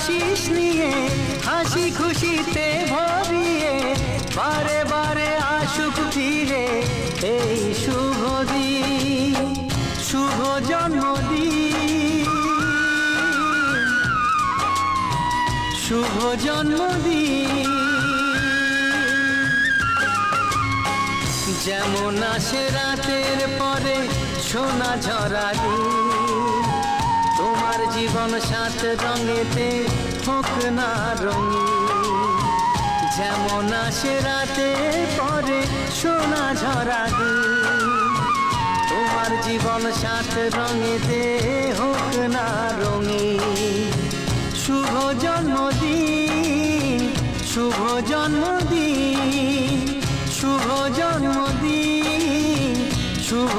আশিস নিয়ে হাসি খুশিতে ভরিয়ে বারে বারে আসুক ফিরে এই শুভ দিন, শুভ জন্মদিন, শুভ জন্মদিন। যেমন আসে রাতের পরে সোনা ঝরা দিন, তোমার জীবন সাত রঙেতে হোক না রঙিন। যেমন আসে রাতের পরে সোনা ঝরা দিন, তোমার জীবন সাত রঙেতে হোক না রঙিন। শুভ জন্মদিন, শুভ জন্মদিন, শুভ জন্মদিন, শুভ